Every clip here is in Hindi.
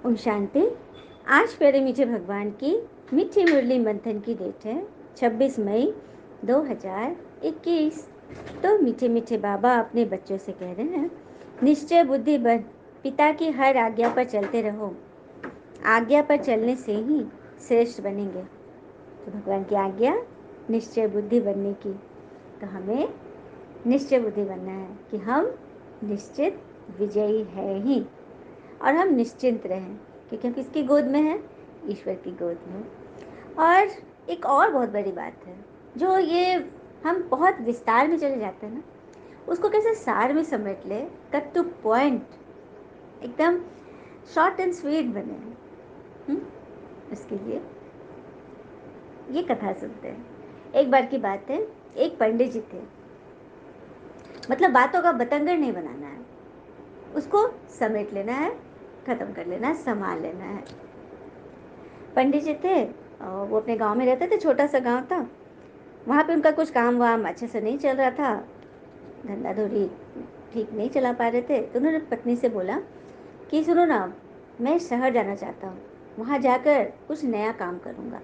ओम शांति। आज प्यारे मीठे भगवान की मीठी मुरली मंथन की डेट है 26 मई 2021। तो मीठे मीठे बाबा अपने बच्चों से कह रहे हैं, निश्चय बुद्धि बन, पिता की हर आज्ञा पर चलते रहो। आज्ञा पर चलने से ही श्रेष्ठ बनेंगे। तो भगवान की आज्ञा निश्चय बुद्धि बनने की, तो हमें निश्चय बुद्धि बनना है कि हम निश्चित विजयी है ही, और हम निश्चिंत रहें क्योंकि हम किसकी गोद में हैं? ईश्वर की गोद में। और एक और बहुत बड़ी बात है, जो ये हम बहुत विस्तार में चले जाते हैं ना, उसको कैसे सार में समेट ले, कट टू पॉइंट, एकदम शॉर्ट एंड स्वीट बने। उसके लिए ये कथा सुनते हैं। एक बार की बात है, एक पंडित जी थे। मतलब बातों का बतंगड़ नहीं बनाना है, उसको समेट लेना है, खत्म कर लेना है, संभाल लेना है। पंडित जी थे, वो अपने गांव में रहते थे, छोटा सा गांव था। वहाँ पे उनका कुछ काम वाम अच्छे से नहीं चल रहा था, धंधा धोरी ठीक नहीं चला पा रहे थे। तो उन्होंने पत्नी से बोला कि सुनो ना, मैं शहर जाना चाहता हूँ, वहाँ जाकर कुछ नया काम करूँगा।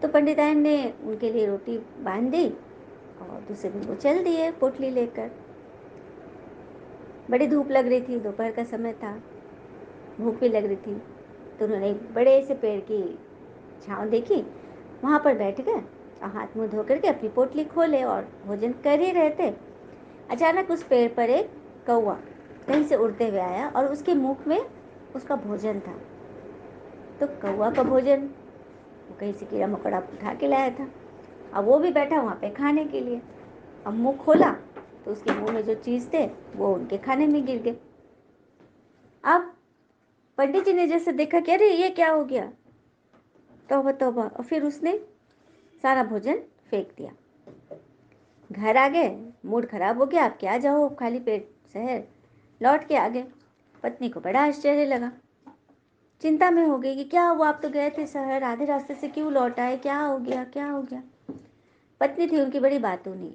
तो पंडिताइन ने उनके लिए रोटी बांध दी और दूसरे दिन वो चल दिए पोटली लेकर। बड़ी धूप लग रही थी, दोपहर का समय था, भूख भी लग रही थी। तो उन्होंने एक बड़े से पेड़ की छाँव देखी, वहाँ पर बैठ गए और हाथ मुंह धो करके अपनी पोटली खोले और भोजन कर ही रहे थे। अचानक उस पेड़ पर एक कौवा कहीं से उड़ते हुए आया और उसके मुख में उसका भोजन था। तो कौवा का भोजन वो कहीं से कीड़ा मकोड़ा उठा के लाया था, अब वो भी बैठा वहाँ पे खाने के लिए। अब मुंह खोला तो उसके मुंह में जो चीज़ थे वो उनके खाने में गिर गए। अब पंडित जी ने जैसे देखा कि अरे ये क्या हो गया, तौबा तौबा, और फिर उसने सारा भोजन फेंक दिया। घर आ गए, मूड खराब हो गया, आप क्या जाओ खाली पेट शहर, लौट के आ गए। पत्नी को बड़ा आश्चर्य लगा, चिंता में हो गई कि क्या हुआ, आप तो गए थे शहर, आधे रास्ते से क्यों लौट आए, क्या हो गया क्या हो गया। पत्नी थी उनकी बड़ी बातूनी।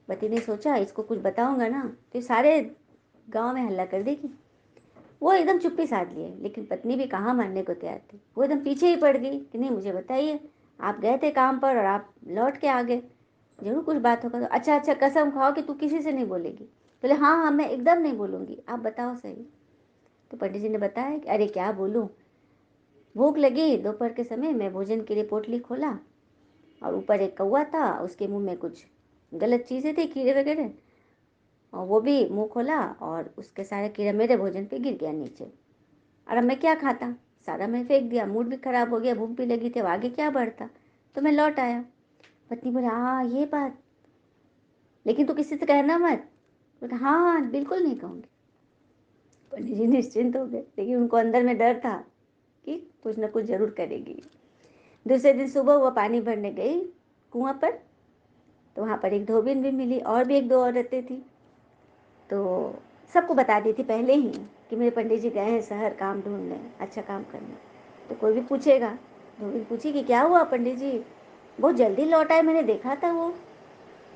पति ने सोचा इसको कुछ बताऊंगा ना तो सारे गांव में हल्ला कर देगी। वो एकदम चुप्पी साध लिए, लेकिन पत्नी भी कहाँ मानने को तैयार थी। वो एकदम पीछे ही पड़ गई कि नहीं मुझे बताइए, आप गए थे काम पर और आप लौट के आ गए, जरूर कुछ बात होगा। तो अच्छा अच्छा कसम खाओ कि तू किसी से नहीं बोलेगी। बोले हाँ हाँ मैं एकदम नहीं बोलूँगी, आप बताओ सही। तो पंडित जी ने बताया कि अरे क्या बोलूँ, भूख लगी दोपहर के समय, मैं भोजन के लिए पोटली खोला और ऊपर एक कौवा था, उसके मुंह में कुछ गलत चीज़ें थी, कीड़े वगैरह, और वो भी मुंह खोला और उसके सारे कीड़ा मेरे भोजन पे गिर गया नीचे। और अब मैं क्या खाता, सारा मैं फेंक दिया, मूड भी खराब हो गया, भूख भी लगी थी, अब आगे क्या बढ़ता। तो मैं लौट आया। पत्नी बोले हाँ ये बात, लेकिन तू किसी से कहना मत। बोले हाँ हाँ बिल्कुल नहीं कहूँगी। पंडित जी निश्चिंत हो गए, लेकिन उनको अंदर में डर था कि कुछ ना कुछ जरूर करेगी। दूसरे दिन सुबह वो पानी भरने गई कुआं पर, तो वहाँ पर एक धोबिन भी मिली और भी एक दो औरतें थी। तो सबको बता दी थी पहले ही कि मेरे पंडित जी गए हैं शहर काम ढूंढने, अच्छा काम करने। तो कोई भी पूछेगा, धोबिन पूछी कि क्या हुआ पंडित जी, बहुत जल्दी लौट आए, मैंने देखा था वो।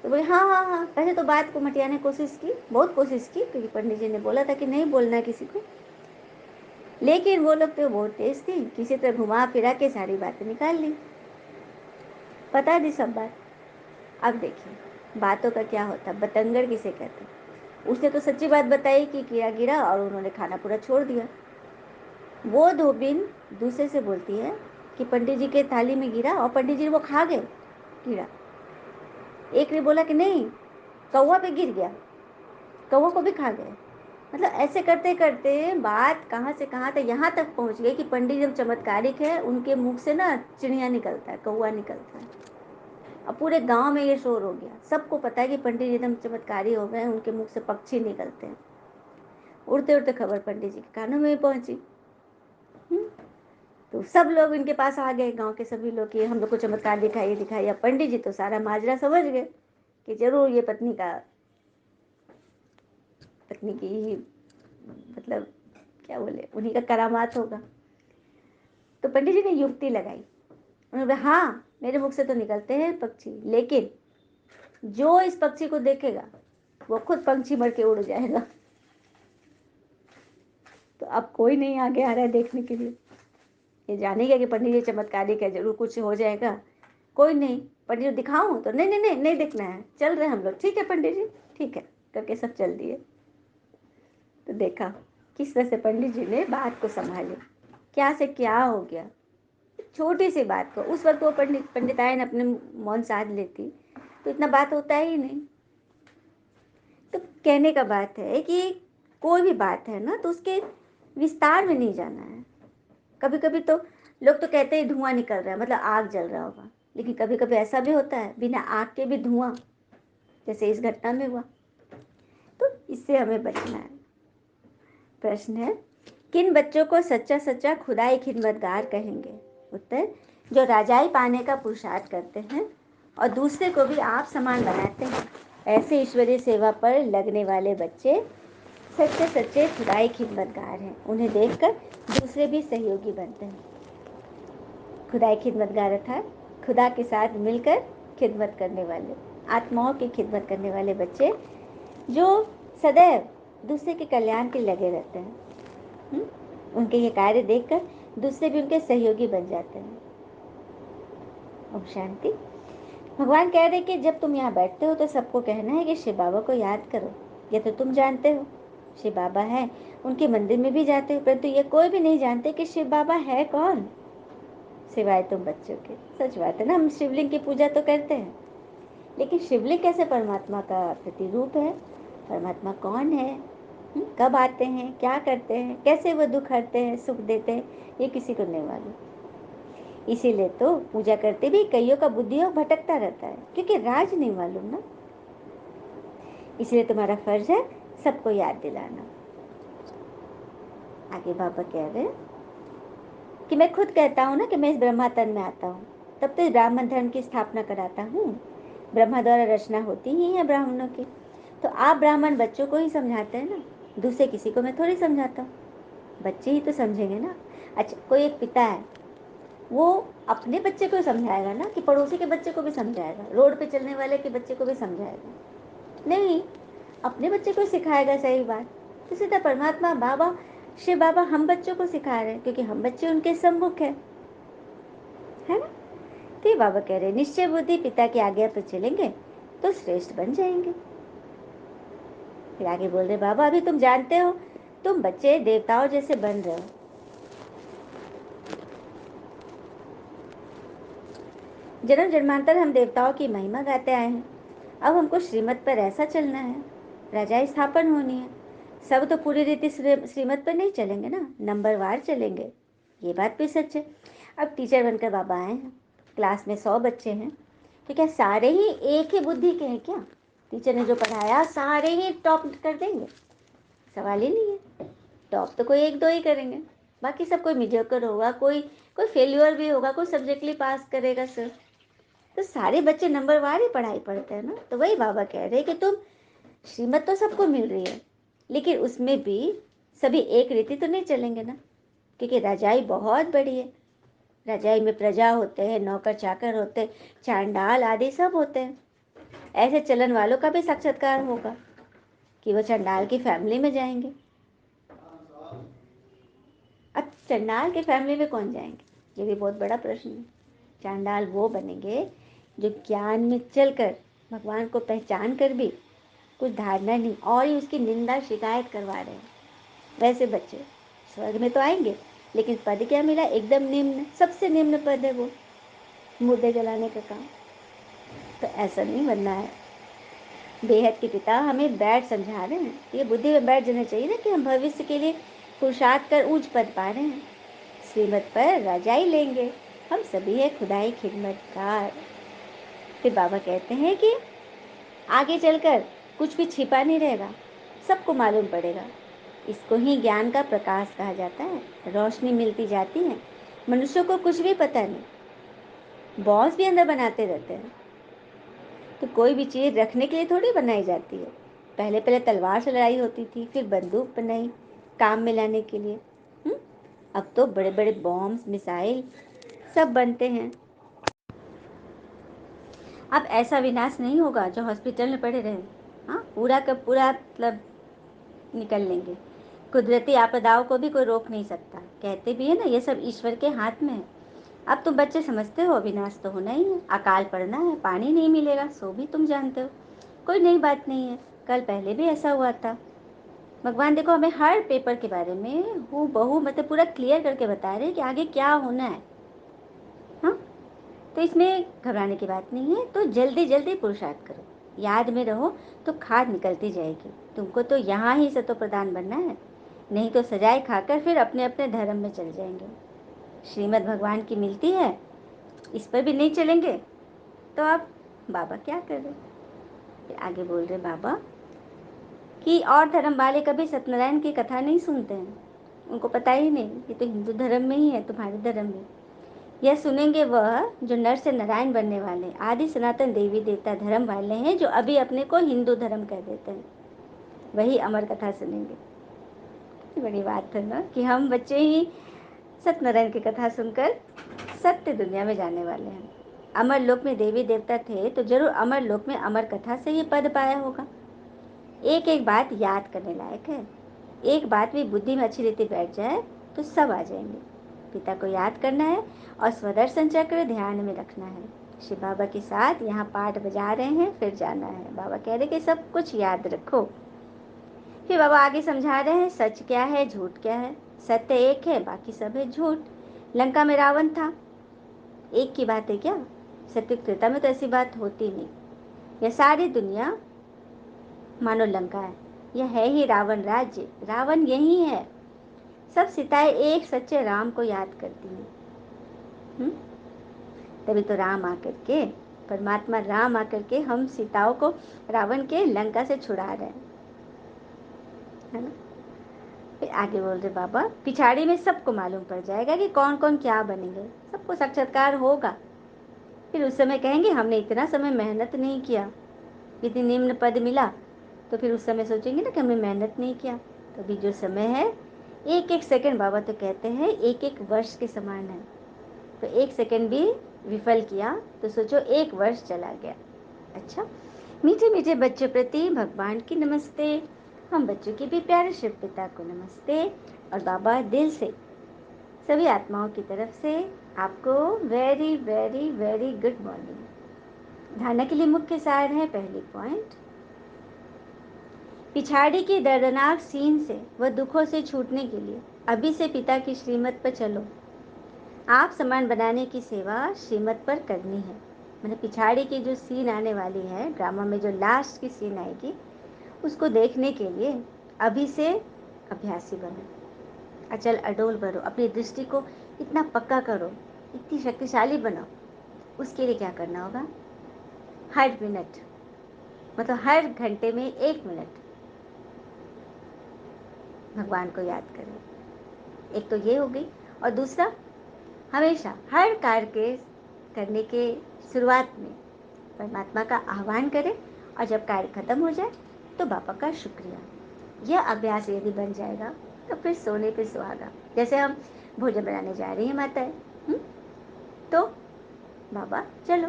तो बोले हाँ हाँ हाँ, पहले तो बात को मटियाने की कोशिश की, बहुत कोशिश की, क्योंकि पंडित जी ने बोला था कि नहीं बोलना है किसी को। लेकिन वो लोग तो बहुत तेज थी, किसी तरह घुमा फिरा के सारी बातें निकाल ली, बता दी सब बात। अब देखिए बातों का क्या होता, बतंगड़ किसे कहते। उसने तो सच्ची बात बताई कि कीड़ा गिरा और उन्होंने खाना पूरा छोड़ दिया। वो धोबिन दूसरे से बोलती है कि पंडित जी के थाली में गिरा और पंडित जी वो खा गए कीड़ा। एक ने बोला कि नहीं कौवा पे गिर गया, कौवा को भी खा गए। मतलब ऐसे करते करते बात कहाँ से कहाँ तक यहाँ तक पहुँच गई कि पंडित जब चमत्कारिक है, उनके मुख से ना चिड़िया निकलता है, कौवा निकलता है। अब पूरे गांव में ये शोर हो गया, सबको पता है कि पंडित जी एकदम चमत्कारी हो गए, उनके मुख से पक्षी निकलते हैं। उड़ते उड़ते खबर पंडित जी के कानों में पहुंची। तो सब लोग इनके पास आ गए, गांव के सभी लोग, कि हम लोग को चमत्कार दिखाइए दिखाइए। अब पंडित जी तो सारा माजरा समझ गए कि जरूर ये पत्नी की ही, मतलब क्या बोले, उन्हीं का करामात होगा। तो पंडित जी ने युक्ति लगाई, उन्होंने बोला हाँ मेरे मुख से तो निकलते हैं पक्षी, लेकिन जो इस पक्षी को देखेगा वो खुद पंछी मर के उड़ जाएगा। तो तो अब कोई नहीं आगे आ रहा है देखने के लिए, ये जानेगा कि पंडित जी चमत्कारी का जरूर कुछ हो जाएगा। कोई नहीं, पंडित जी दिखाऊं तो नहीं नहीं नहीं नहीं दिखना है, चल रहे हम लोग, ठीक है पंडित जी ठीक है करके सब चल दिए। तो देखा किस तरह से पंडित जी ने बात को संभाले, क्या से क्या हो गया, छोटी सी बात को। उस वक्त वो पंडितायन अपने मौन साध लेती तो इतना बात होता ही नहीं। तो कहने का बात है कि कोई भी बात है ना तो उसके विस्तार में नहीं जाना है। कभी कभी तो लोग तो कहते हैं धुआं निकल रहा है मतलब आग जल रहा होगा, लेकिन कभी कभी ऐसा भी होता है बिना आग के भी धुआं, जैसे इस घटना में हुआ। तो इससे हमें बचना है। प्रश्न है, किन बच्चों को सच्चा सच्चा खुदाई खिदमतगार कहेंगे? उत्तर, जो राजाई पाने का पुरुषार्थ करते हैं और दूसरे को भी आप समान बनाते हैं, ऐसे ईश्वरीय सेवा पर लगने वाले बच्चे सच्चे सच्चे खुदाई खिदमतगार हैं। उन्हें देखकर दूसरे भी सहयोगी बनते हैं। खुदाई खिदमतगार अर्थात खुदा के साथ मिलकर खिदमत करने वाले, आत्माओं की खिदमत करने वाले बच्चे जो सदैव दूसरे के कल्याण के लगे रहते हैं। उनके ये कार्य देखकर दूसरे भी उनके सहयोगी बन जाते हैं। ओम शांति। भगवान कह रहे कि जब तुम यहाँ बैठते हो तो सबको कहना है कि शिव बाबा को याद करो। ये तो तुम जानते हो शिव बाबा है, उनके मंदिर में भी जाते हो, परंतु ये कोई भी नहीं जानते कि शिव बाबा है कौन, सिवाय तुम बच्चों के। सच बात है ना, हम शिवलिंग की पूजा तो करते हैं, लेकिन शिवलिंग कैसे परमात्मा का प्रतिरूप है? परमात्मा कौन है, कब आते हैं, क्या करते हैं, कैसे वो दुख हरते हैं, सुख देते हैं, ये किसी को नहीं मालूम। इसीलिए तो पूजा करते भी कईयों का बुद्धि भटकता रहता है, क्योंकि राज नहीं मालूम ना। इसलिए तुम्हारा फर्ज है सबको याद दिलाना। आगे बाबा कह रहे हैं कि मैं खुद कहता हूँ ना कि मैं इस ब्रह्मा तन में आता हूँ, तब तो इस ब्राह्मण धर्म की स्थापना कराता हूँ। ब्रह्मा द्वारा रचना होती ही है ब्राह्मणों की, तो आप ब्राह्मण बच्चों को ही समझाते हैं ना, दूसरे किसी को मैं थोड़ी समझाता हूँ, बच्चे ही तो समझेंगे ना। अच्छा, कोई एक पिता है, वो अपने बच्चे को समझाएगा ना कि पड़ोसी के बच्चे को भी समझाएगा, रोड पे चलने वाले के बच्चे को भी समझाएगा? नहीं, अपने बच्चे को सिखाएगा सही बात। तो सीधा परमात्मा बाबा शिव बाबा हम बच्चों को सिखा रहे हैं, क्योंकि हम बच्चे उनके सम्मुख है ना। तो ये बाबा कह रहे हैं निश्चय बुद्धि पिता की आज्ञा पर चलेंगे तो श्रेष्ठ बन जाएंगे। फिर आगे बोल रहे बाबा अभी तुम जानते हो तुम बच्चे देवताओं जैसे बन रहे हो। जन्म जन्मांतर हम देवताओं की महिमा गाते आए हैं, अब हमको श्रीमत पर ऐसा चलना है, राजाई स्थापन होनी है। सब तो पूरी रीति श्रीमत पर नहीं चलेंगे ना, नंबरवार चलेंगे, ये बात भी सच है। अब टीचर बनकर बाबा आए हैं, क्लास में 100 बच्चे हैं, तो क्या सारे ही एक ही बुद्धि के हैं क्या? टीचर ने जो पढ़ाया सारे ही टॉप कर देंगे? सवाल ही नहीं है। टॉप तो कोई एक दो ही करेंगे, बाकी सब कोई मीडियोकर होगा, कोई कोई फेल्यूर भी होगा, कोई सब्जेक्टली पास करेगा सर। तो सारे बच्चे नंबरवार ही पढ़ाई पढ़ते हैं ना। तो वही बाबा कह रहे हैं कि तुम श्रीमत तो सबको मिल रही है, लेकिन उसमें भी सभी एक रीति तो नहीं चलेंगे ना, क्योंकि रजाई बहुत बड़ी है। रजाई में प्रजा होते हैं, नौकर चाकर होते हैं, चांडाल आदि सब होते हैं। ऐसे चलन वालों का भी साक्षात्कार होगा कि वो चंडाल की फैमिली में जाएंगे। अब चंडाल के फैमिली में कौन जाएंगे, ये भी बहुत बड़ा प्रश्न है। चांडाल वो बनेंगे जो ज्ञान में चलकर भगवान को पहचान कर भी कुछ धारणा नहीं और ही उसकी निंदा शिकायत करवा रहे हैं, वैसे बच्चे स्वर्ग में तो आएंगे, लेकिन पद क्या मिला? एकदम निम्न, सबसे निम्न पद है वो, मुर्दे जलाने का काम। तो ऐसा नहीं बनना है। बेहद के पिता हमें बैठ समझा रहे हैं, ये बुद्धि में बैठ जाना चाहिए ना कि हम भविष्य के लिए पुरुषार्थ कर ऊंच पद पा रहे हैं, श्रीमत पर राजाई लेंगे, हम सभी है खुदाई खिदमतगार। फिर बाबा कहते हैं कि आगे चलकर कुछ भी छिपा नहीं रहेगा, सबको मालूम पड़ेगा। इसको ही ज्ञान का प्रकाश कहा जाता है। रोशनी मिलती जाती है, मनुष्यों को कुछ भी पता नहीं, बॉस भी अंदर बनाते रहते हैं। तो कोई भी चीज़ रखने के लिए थोड़ी बनाई जाती है। पहले पहले तलवार से लड़ाई होती थी, फिर बंदूक बनाई काम में लाने के लिए। अब तो बड़े बड़े बॉम्ब्स, मिसाइल सब बनते हैं। अब ऐसा विनाश नहीं होगा जो हॉस्पिटल में पड़े रहे, हाँ पूरा का पूरा मतलब निकल लेंगे। कुदरती आपदाओं को भी कोई रोक नहीं सकता। कहते भी है ना, ये सब ईश्वर के हाथ में है। अब तुम बच्चे समझते हो विनाश तो होना ही है, अकाल पड़ना है, पानी नहीं मिलेगा, सो भी तुम जानते हो। कोई नई बात नहीं है, कल पहले भी ऐसा हुआ था। भगवान देखो हमें हर पेपर के बारे में हूबहू मतलब पूरा क्लियर करके बता रहे हैं कि आगे क्या होना है। हाँ, तो इसमें घबराने की बात नहीं है। तो जल्दी जल्दी पुरुषार्थ करो, याद में रहो तो खाद निकलती जाएगी। तुमको तो यहाँ ही सतो प्रधान बनना है, नहीं तो सजाए खाकर फिर अपने अपने धर्म में चल जाएंगे। श्रीमद् भगवान की मिलती है, इस पर भी नहीं चलेंगे तो अब बाबा क्या कर रहे। फिर आगे बोल रहे बाबा कि और धर्म वाले कभी सत्यनारायण की कथा नहीं सुनते हैं, उनको पता ही नहीं, ये तो हिंदू धर्म में ही है, तुम्हारे धर्म में। यह सुनेंगे वह जो नर से नारायण बनने वाले आदि सनातन देवी देवता धर्म वाले हैं, जो अभी अपने को हिंदू धर्म कह देते हैं, वही अमर कथा सुनेंगे। कितनी बड़ी बात है ना कि हम बच्चे ही सत्यनारायण की कथा सुनकर सत्य दुनिया में जाने वाले हैं। अमर लोक में देवी देवता थे तो जरूर अमर लोक में अमर कथा से ही पद पाया होगा। एक एक बात याद करने लायक है। एक बात भी बुद्धि में अच्छी रीति बैठ जाए तो सब आ जाएंगे। पिता को याद करना है और स्वदर्शन चक्र ध्यान में रखना है। शिव बाबा के साथ यहाँ पाठ बजा रहे हैं, फिर जाना है। बाबा कह रहे कि सब कुछ याद रखो। फिर बाबा आगे समझा रहे हैं सच क्या है, झूठ क्या है। सत्य एक है, बाकी सब है झूठ। लंका में रावण था, एक की बात है क्या? सत्य त्रेता में तो ऐसी बात होती नहीं। यह सारी दुनिया मानो लंका है, यह है ही रावण राज्य, रावण यही है। सब सीताएं एक सच्चे राम को याद करती हैं। तभी तो राम आकर के, परमात्मा राम आकर के हम सीताओं को रावण के लंका से छुड़ा रहे हैं, है ना। फिर आगे बोल रहे बाबा पिछाड़ी में सबको मालूम पड़ जाएगा कि कौन कौन क्या बनेंगे, सबको साक्षात्कार होगा। फिर उस समय कहेंगे हमने इतना समय मेहनत नहीं किया, इतनी निम्न पद मिला, तो फिर उस समय सोचेंगे ना कि हमने मेहनत नहीं किया। तो अभी जो समय है, एक एक सेकंड बाबा तो कहते हैं एक एक वर्ष के समान है। तो एक सेकंड भी विफल किया तो सोचो एक वर्ष चला गया। अच्छा, मीठे मीठे बच्चों प्रति भगवान की नमस्ते। हम बच्चों के भी प्यारे शिव पिता को नमस्ते। और बाबा दिल से सभी आत्माओं की तरफ से आपको very very very good morning. धारणा के लिए मुख्य सार है, पहली पॉइंट, पिछाड़ी की दर्दनाक सीन से व दुखों से छूटने के लिए अभी से पिता की श्रीमत पर चलो। आप सामान बनाने की सेवा श्रीमत पर करनी है। मैंने पिछाड़ी की जो सीन आने वाली है ड्रामा में, जो लास्ट की सीन आएगी, उसको देखने के लिए अभी से अभ्यासी बनो, अचल अडोल बनो, अपनी दृष्टि को इतना पक्का करो, इतनी शक्तिशाली बनो। उसके लिए क्या करना होगा? हर मिनट, मतलब हर घंटे में 1 मिनट भगवान को याद करें। एक तो ये हो गई। और दूसरा, हमेशा हर कार्य के करने के शुरुआत में परमात्मा का आह्वान करें, और जब कार्य खत्म हो जाए तो बाबा का शुक्रिया। यह अभ्यास यदि बन जाएगा तो फिर सोने पे सुहागा। जैसे हम भोजन बनाने जा रही हैं माताएं, तो बाबा चलो,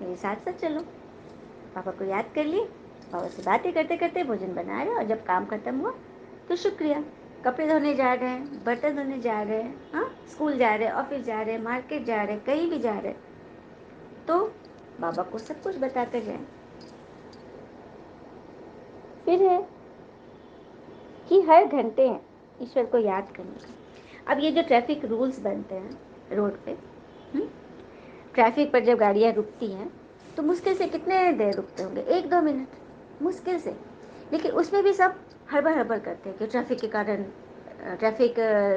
मेरे साथ साथ चलो, पापा को याद कर लिए, पापा से बातें करते करते भोजन बना रहे, और जब काम खत्म हुआ तो शुक्रिया। कपड़े धोने जा रहे हैं, बर्तन धोने जा रहे हैं, हाँ, स्कूल जा रहे हैं, ऑफिस जा रहे हैं, मार्केट जा रहे हैं, कहीं भी जा रहे हैं, तो बाबा को सब कुछ बताते जाएं। फिर है कि हर घंटे ईश्वर को याद करने का। अब ये जो ट्रैफिक रूल्स बनते हैं रोड पे, ट्रैफिक पर जब गाड़ियाँ रुकती हैं तो मुश्किल से कितने देर रुकते होंगे? 1-2 मिनट मुश्किल से। लेकिन उसमें भी सब हड़बड़ हड़बड़ करते हैं कि ट्रैफिक के कारण, ट्रैफिक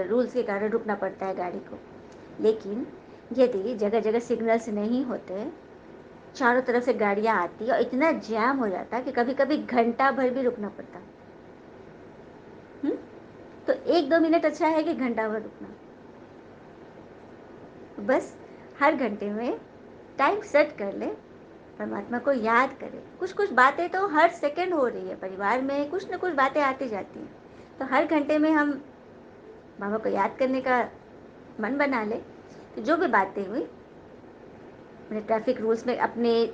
रूल्स के कारण रुकना पड़ता है गाड़ी को। लेकिन यदि जगह जगह सिग्नल्स नहीं होते, चारों तरफ से गाड़ियाँ आती और इतना जैम हो जाता है कि कभी कभी घंटा भर भी रुकना पड़ता। तो 1-2 मिनट अच्छा है कि घंटा भर रुकना? बस हर घंटे में टाइम सेट कर ले, परमात्मा को याद करें। कुछ कुछ बातें तो हर सेकंड हो रही है, परिवार में कुछ न कुछ बातें आती जाती हैं, तो हर घंटे में हम बाबा को याद करने का मन बना ले। तो जो भी बातें हुई, मैंने ट्रैफिक रूल्स में अपने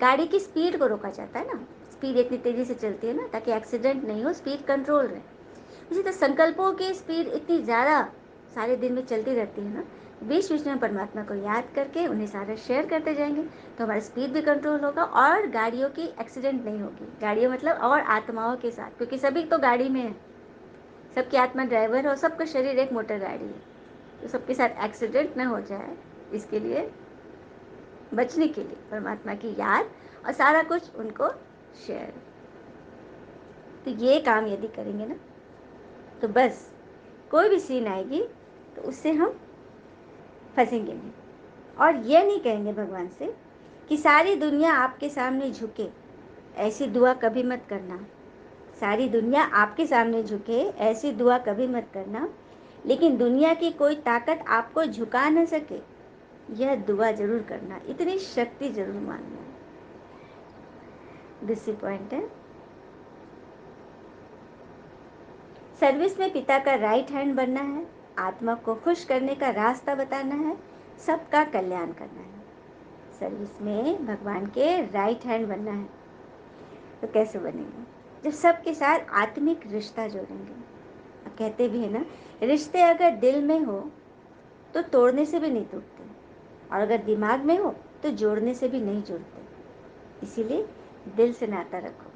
गाड़ी की स्पीड को रोका जाता है ना, स्पीड इतनी तेज़ी से चलती है ना ताकि एक्सीडेंट नहीं हो, स्पीड कंट्रोल रहे। इसी तरह संकल्पों की स्पीड इतनी ज़्यादा सारे दिन में चलती रहती है ना, बीच बीच में परमात्मा को याद करके उन्हें सारा शेयर करते जाएंगे तो हमारा स्पीड भी कंट्रोल होगा और गाड़ियों की एक्सीडेंट नहीं होगी। गाड़ियों मतलब और आत्माओं के साथ, क्योंकि सभी तो गाड़ी में है, सबकी आत्मा ड्राइवर है और सबका शरीर एक मोटर गाड़ी है, तो सबके साथ एक्सीडेंट ना हो जाए इसके लिए, बचने के लिए परमात्मा की याद और सारा कुछ उनको शेयर। तो ये काम यदि करेंगे ना तो बस कोई भी सीन आएगी तो उससे हम फंसेंगे नहीं। और ये नहीं कहेंगे भगवान से कि सारी दुनिया आपके सामने झुके, ऐसी दुआ कभी मत करना। सारी दुनिया आपके सामने झुके ऐसी दुआ कभी मत करना, लेकिन दुनिया की कोई ताकत आपको झुका न सके यह दुआ जरूर करना, इतनी शक्ति जरूर मानना। दूसरी पॉइंट है, सर्विस में पिता का राइट हैंड बनना है, आत्मा को खुश करने का रास्ता बताना है, सबका कल्याण करना है। सर्विस में भगवान के राइट हैंड बनना है। तो कैसे बनेंगे? जब सबके साथ आत्मिक रिश्ता जोड़ेंगे। अब कहते भी है ना, रिश्ते अगर दिल में हो तो तोड़ने से भी नहीं टूटते, और अगर दिमाग में हो तो जोड़ने से भी नहीं जुड़ते। इसीलिए दिल से नाता रखो,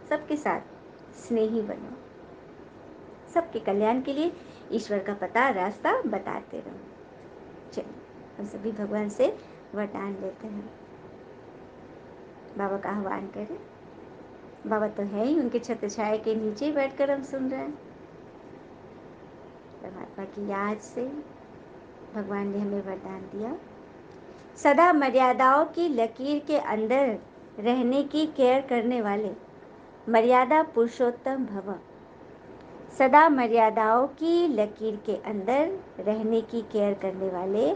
सबके साथ स्नेही बनो, सबके कल्याण के लिए ईश्वर का पता रास्ता बताते रहो। चलिए हम सभी भगवान से वरदान लेते हैं। बाबा का आह्वान करें। बाबा तो है ही, उनके छत्र छाया के नीचे बैठकर हम सुन रहे हैं। परमात्मा की याद से भगवान ने हमें वरदान दिया, सदा मर्यादाओं की लकीर के अंदर रहने की केयर करने वाले मर्यादा पुरुषोत्तम भव। सदा मर्यादाओं की लकीर के अंदर रहने की केयर करने वाले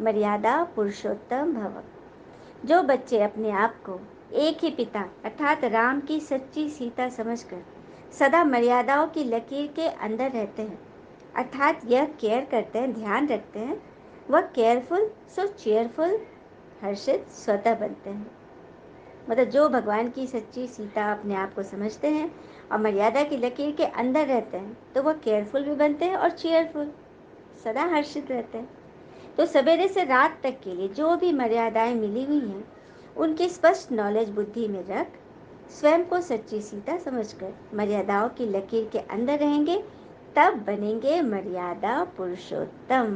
मर्यादा पुरुषोत्तम भव। जो बच्चे अपने आप को एक ही पिता अर्थात राम की सच्ची सीता समझकर सदा मर्यादाओं की लकीर के अंदर रहते हैं, अर्थात यह केयर करते हैं, ध्यान रखते हैं, वह केयरफुल सो चेयरफुल हर्षित स्वतः बनते हैं। मतलब जो भगवान की सच्ची सीता अपने आप को समझते हैं और मर्यादा की लकीर के अंदर रहते हैं तो वह केयरफुल भी बनते हैं और चेयरफुल, सदा हर्षित रहते हैं। तो सवेरे से रात तक के लिए जो भी मर्यादाएं मिली हुई हैं उनकी स्पष्ट नॉलेज बुद्धि में रख स्वयं को सच्ची सीता समझकर मर्यादाओं की लकीर के अंदर रहेंगे, तब बनेंगे मर्यादा पुरुषोत्तम।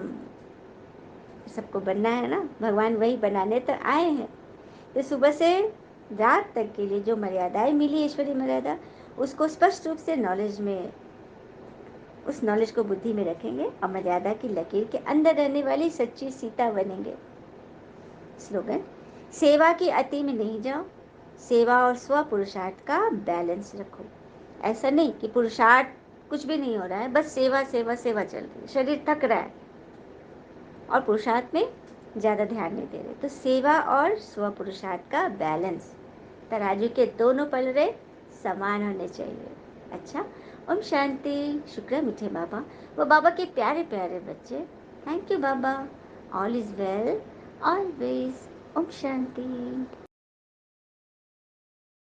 सबको बनना है ना, भगवान वही बनाने तो आए हैं। तो सुबह से रात तक के लिए जो मर्यादाएं मिली ईश्वरीय मर्यादा, उसको स्पष्ट रूप से नॉलेज में, उस नॉलेज को बुद्धि में रखेंगे और मर्यादा की लकीर के अंदर रहने वाली सच्ची सीता बनेंगे। स्लोगन, सेवा की अति में नहीं जाओ, सेवा और स्व पुरुषार्थ का बैलेंस रखो। ऐसा नहीं कि पुरुषार्थ कुछ भी नहीं हो रहा है, बस सेवा सेवा सेवा चल रही है, शरीर थक रहा है और पुरुषार्थ में ज़्यादा ध्यान नहीं दे रहे। तो सेवा और स्व पुरुषार्थ का बैलेंस, तराजू के दोनों पलड़े समान होने चाहिए। अच्छा, ओम शांति। शुक्र है मीठे बाबा, वो बाबा के प्यारे प्यारे बच्चे। थैंक यू बाबा। All is well always. ओम शांति।